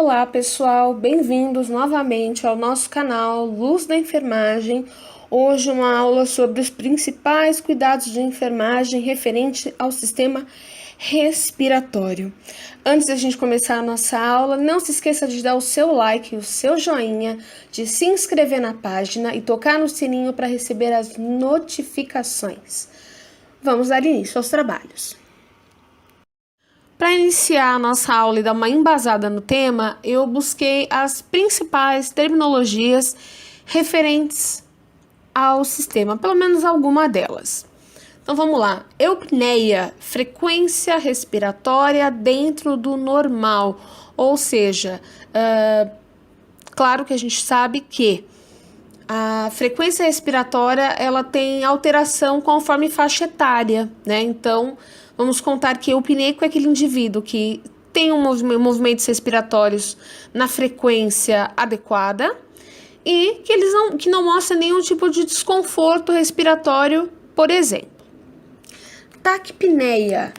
Olá pessoal, bem-vindos novamente ao nosso canal Luz da Enfermagem. Hoje uma aula sobre os principais cuidados de enfermagem referente ao sistema respiratório. Antes da gente começar a nossa aula, não se esqueça de dar o seu like, o seu joinha, de se inscrever na página e tocar no sininho para receber as notificações. Vamos dar início aos trabalhos. Para iniciar a nossa aula e dar uma embasada no tema, eu busquei as principais terminologias referentes ao sistema, pelo menos alguma delas. Então vamos lá. Eupneia, frequência respiratória dentro do normal, ou seja, claro que a gente sabe que a frequência respiratória ela tem alteração conforme faixa etária, né? Então vamos contar que eupneico é aquele indivíduo que tem movimentos respiratórios na frequência adequada e que não mostra nenhum tipo de desconforto respiratório, por exemplo. Taquipneia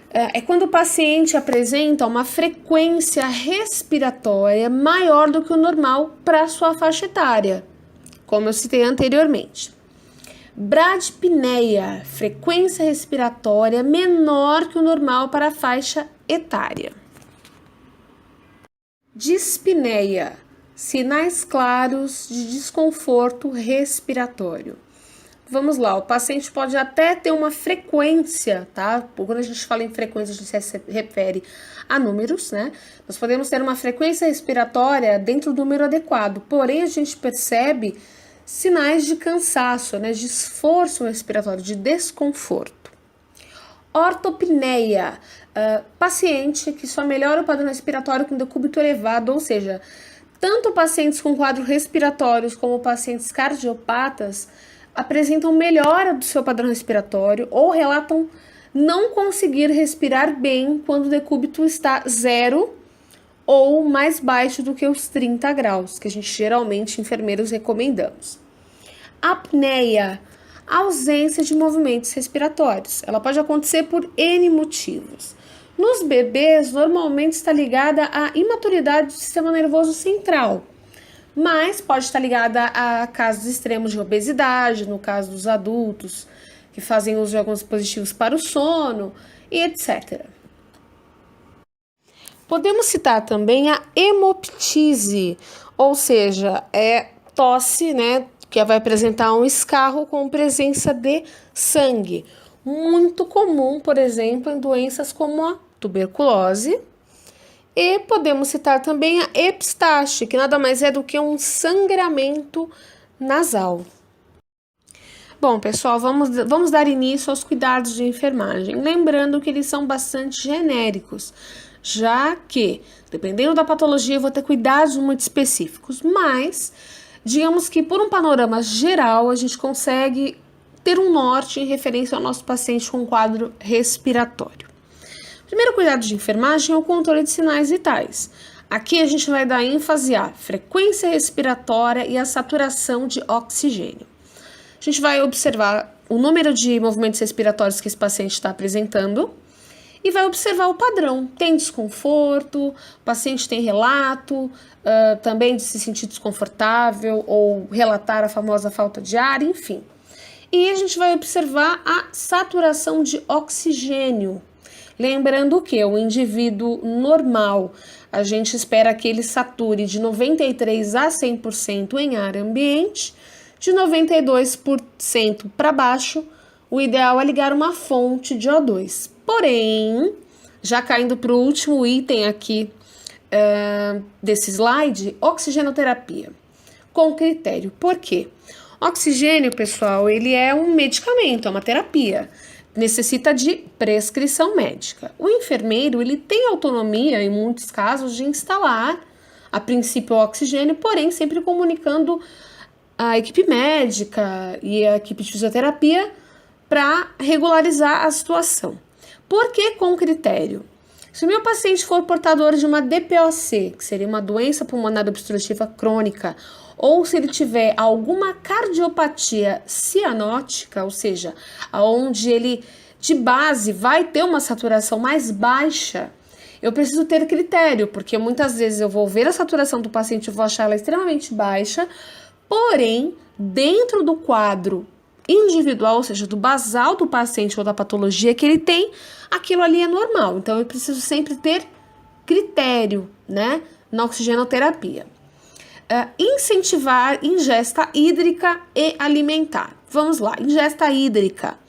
é quando o paciente apresenta uma frequência respiratória maior do que o normal para sua faixa etária, como eu citei anteriormente. Bradipneia, frequência respiratória menor que o normal para a faixa etária. Dispneia, sinais claros de desconforto respiratório. Vamos lá, o paciente pode até ter uma frequência, tá? Quando a gente fala em frequência, a gente se refere a números, né? Nós podemos ter uma frequência respiratória dentro do número adequado, porém a gente percebe sinais de cansaço, né, de esforço respiratório, de desconforto. Ortopneia, paciente que só melhora o padrão respiratório com decúbito elevado, ou seja, tanto pacientes com quadros respiratórios como pacientes cardiopatas apresentam melhora do seu padrão respiratório ou relatam não conseguir respirar bem quando o decúbito está 0 ou mais baixo do que os 30 graus, que a gente geralmente, enfermeiros, recomendamos. Apneia, ausência de movimentos respiratórios. Ela pode acontecer por N motivos. Nos bebês, normalmente está ligada à imaturidade do sistema nervoso central, mas pode estar ligada a casos extremos de obesidade, no caso dos adultos, que fazem uso de alguns dispositivos para o sono, e etc. Podemos citar também a hemoptise, ou seja, é tosse, né, que vai apresentar um escarro com presença de sangue. Muito comum, por exemplo, em doenças como a tuberculose. E podemos citar também a epistaxe, que nada mais é do que um sangramento nasal. Bom, pessoal, vamos dar início aos cuidados de enfermagem, lembrando que eles são bastante genéricos, já que, dependendo da patologia, eu vou ter cuidados muito específicos, mas digamos que por um panorama geral, a gente consegue ter um norte em referência ao nosso paciente com quadro respiratório. O primeiro cuidado de enfermagem é o controle de sinais vitais. Aqui a gente vai dar ênfase à frequência respiratória e à saturação de oxigênio. A gente vai observar o número de movimentos respiratórios que esse paciente está apresentando e vai observar o padrão. Tem desconforto, o paciente tem relato também de se sentir desconfortável ou relatar a famosa falta de ar, enfim. E a gente vai observar a saturação de oxigênio. Lembrando que o indivíduo normal, a gente espera que ele sature de 93% a 100% em ar ambiente, de 92% para baixo, o ideal é ligar uma fonte de O2. Porém, já caindo para o último item aqui desse slide, oxigenoterapia, com critério. Por quê? Oxigênio, pessoal, ele é um medicamento, é uma terapia. Necessita de prescrição médica. O enfermeiro, ele tem autonomia, em muitos casos, de instalar, a princípio, o oxigênio, porém, sempre comunicando a equipe médica e a equipe de fisioterapia para regularizar a situação. Por que com critério? Se o meu paciente for portador de uma DPOC, que seria uma doença pulmonar obstrutiva crônica, ou se ele tiver alguma cardiopatia cianótica, ou seja, onde ele de base vai ter uma saturação mais baixa, eu preciso ter critério, porque muitas vezes eu vou ver a saturação do paciente e vou achar ela extremamente baixa, porém, dentro do quadro individual, ou seja, do basal do paciente ou da patologia que ele tem, aquilo ali é normal. Então, eu preciso sempre ter critério, né, na oxigenoterapia. Incentivar ingesta hídrica e alimentar. Vamos lá, ingesta hídrica.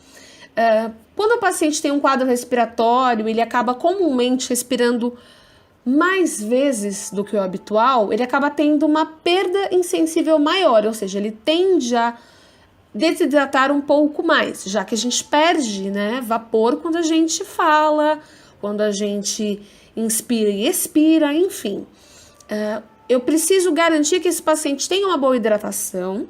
Quando o paciente tem um quadro respiratório, ele acaba comumente respirando mais vezes do que o habitual, ele acaba tendo uma perda insensível maior, ou seja, ele tende a desidratar um pouco mais, já que a gente perde, né, vapor quando a gente fala, quando a gente inspira e expira, enfim. Eu preciso garantir que esse paciente tenha uma boa hidratação,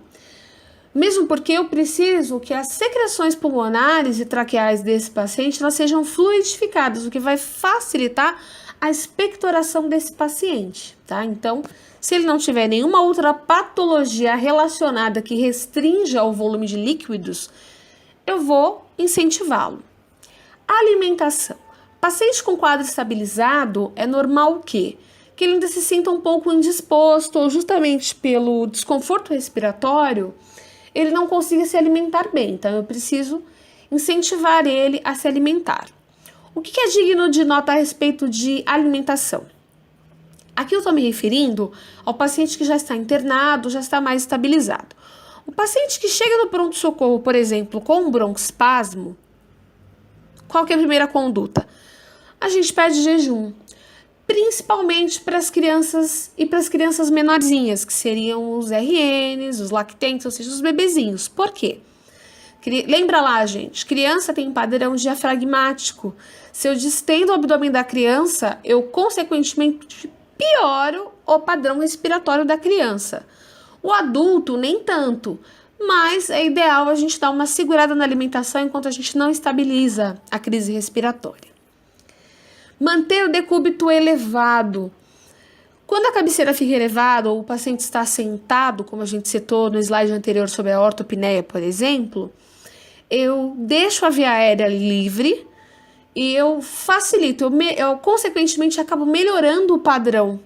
mesmo porque eu preciso que as secreções pulmonares e traqueais desse paciente elas sejam fluidificadas, o que vai facilitar a expectoração desse paciente, tá? Então, se ele não tiver nenhuma outra patologia relacionada que restrinja o volume de líquidos, eu vou incentivá-lo. Alimentação. Paciente com quadro estabilizado, é normal o quê? Que ele ainda se sinta um pouco indisposto, ou justamente pelo desconforto respiratório, ele não consiga se alimentar bem. Então, eu preciso incentivar ele a se alimentar. O que é digno de nota a respeito de alimentação? Aqui eu estou me referindo ao paciente que já está internado, já está mais estabilizado. O paciente que chega no pronto-socorro, por exemplo, com um broncoespasmo, qual que é a primeira conduta? A gente pede jejum, principalmente para as crianças e para as crianças menorzinhas, que seriam os RNs, os lactentes, ou seja, os bebezinhos. Por quê? Lembra lá, gente, criança tem padrão diafragmático. Se eu distendo o abdômen da criança, eu consequentemente pioro o padrão respiratório da criança. O adulto, nem tanto, mas é ideal a gente dar uma segurada na alimentação enquanto a gente não estabiliza a crise respiratória. Manter o decúbito elevado. Quando a cabeceira fica elevada ou o paciente está sentado, como a gente citou no slide anterior sobre a ortopneia, por exemplo, eu deixo a via aérea livre e eu facilito, eu consequentemente acabo melhorando o padrão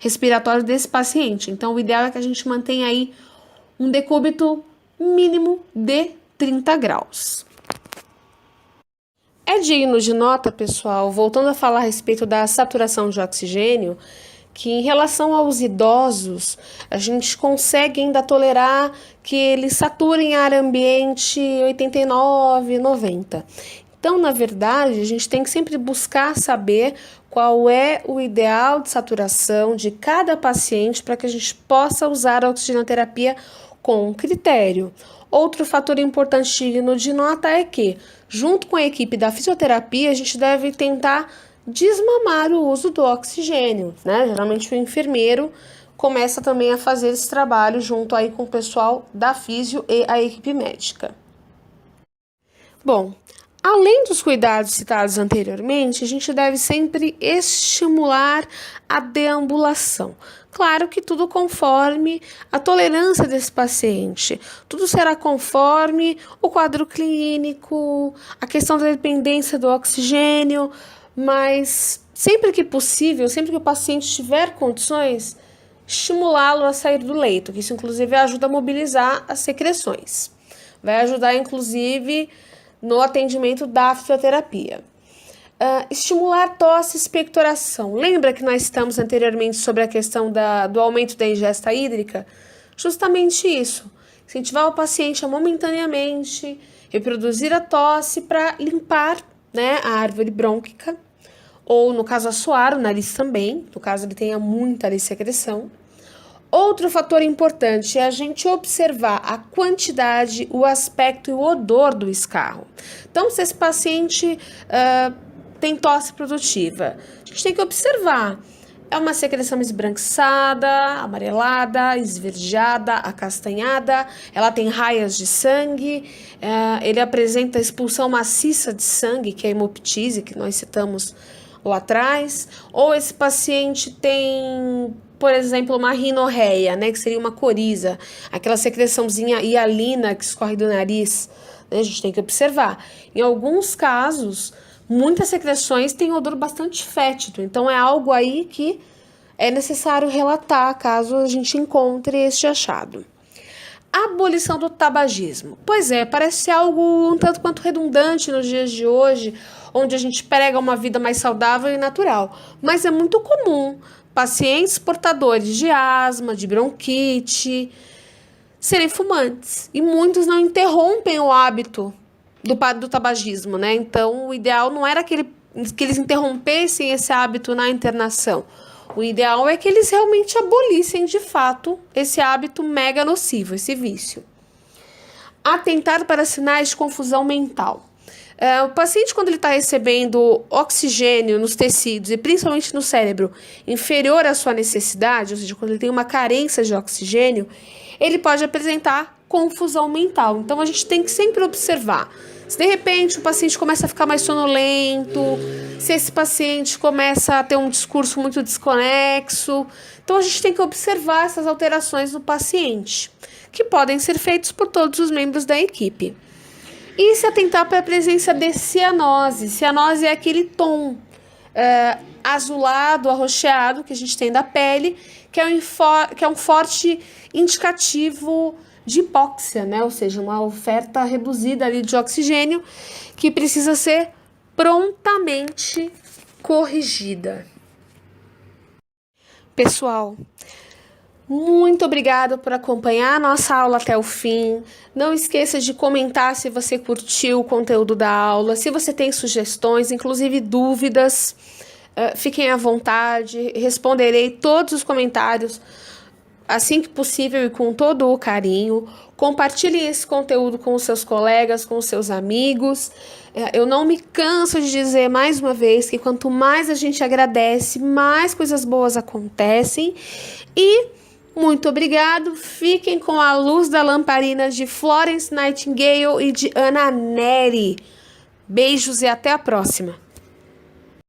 respiratório desse paciente. Então, o ideal é que a gente mantenha aí um decúbito mínimo de 30 graus. É digno de nota, pessoal, voltando a falar a respeito da saturação de oxigênio, que em relação aos idosos, a gente consegue ainda tolerar que eles saturem ar ambiente 89, 90. Então, na verdade, a gente tem que sempre buscar saber qual é o ideal de saturação de cada paciente para que a gente possa usar a oxigenoterapia com critério. Outro fator importante digno de nota é que, junto com a equipe da fisioterapia, a gente deve tentar desmamar o uso do oxigênio, né? Geralmente o enfermeiro começa também a fazer esse trabalho junto aí com o pessoal da fisio e a equipe médica. Bom, além dos cuidados citados anteriormente, a gente deve sempre estimular a deambulação. Claro que tudo conforme a tolerância desse paciente. Tudo será conforme o quadro clínico, a questão da dependência do oxigênio, mas sempre que possível, sempre que o paciente tiver condições, estimulá-lo a sair do leito, que isso inclusive ajuda a mobilizar as secreções. Vai ajudar inclusive no atendimento da fisioterapia. Estimular tosse e expectoração. Lembra que nós estamos anteriormente sobre a questão do aumento da ingesta hídrica? Justamente isso. Incentivar o paciente a momentaneamente reproduzir a tosse para limpar, né, a árvore brônquica, ou no caso assoar o nariz também, no caso ele tenha muita ali secreção. Outro fator importante é a gente observar a quantidade, o aspecto e o odor do escarro. Então, se esse paciente tem tosse produtiva, a gente tem que observar. É uma secreção esbranquiçada, amarelada, esverdeada, acastanhada, ela tem raias de sangue, ele apresenta expulsão maciça de sangue, que é a hemoptise, que nós citamos lá atrás, ou esse paciente tem, por exemplo, uma rinorreia, né, que seria uma coriza, aquela secreçãozinha hialina que escorre do nariz, né, a gente tem que observar. Em alguns casos, Muitas secreções têm odor bastante fétido, então é algo aí que é necessário relatar caso a gente encontre este achado. Abolição do tabagismo. Pois é, parece algo um tanto quanto redundante nos dias de hoje, onde a gente prega uma vida mais saudável e natural. Mas é muito comum pacientes portadores de asma, de bronquite, serem fumantes. E muitos não interrompem o hábito do tabagismo, né? Então, o ideal não era que eles interrompessem esse hábito na internação. O ideal é que eles realmente abolissem, de fato, esse hábito mega nocivo, esse vício. Atentar para sinais de confusão mental. O paciente, quando ele está recebendo oxigênio nos tecidos e principalmente no cérebro inferior à sua necessidade, ou seja, quando ele tem uma carência de oxigênio, ele pode apresentar confusão mental. Então, a gente tem que sempre observar. Se de repente o paciente começa a ficar mais sonolento, se esse paciente começa a ter um discurso muito desconexo, então a gente tem que observar essas alterações no paciente, que podem ser feitas por todos os membros da equipe. E se atentar para a presença de cianose. Cianose é aquele tom azulado, arroxeado que a gente tem da pele, que é um forte indicativo de hipóxia, né? Ou seja, uma oferta reduzida ali de oxigênio que precisa ser prontamente corrigida. Pessoal, muito obrigada por acompanhar a nossa aula até o fim. Não esqueça de comentar se você curtiu o conteúdo da aula, se você tem sugestões, inclusive dúvidas, fiquem à vontade, responderei todos os comentários assim que possível e com todo o carinho. Compartilhem esse conteúdo com os seus colegas, com os seus amigos. Eu não me canso de dizer mais uma vez que quanto mais a gente agradece, mais coisas boas acontecem. E muito obrigado. Fiquem com A Luz da Lamparina de Florence Nightingale e de Ana Neri. Beijos e até a próxima.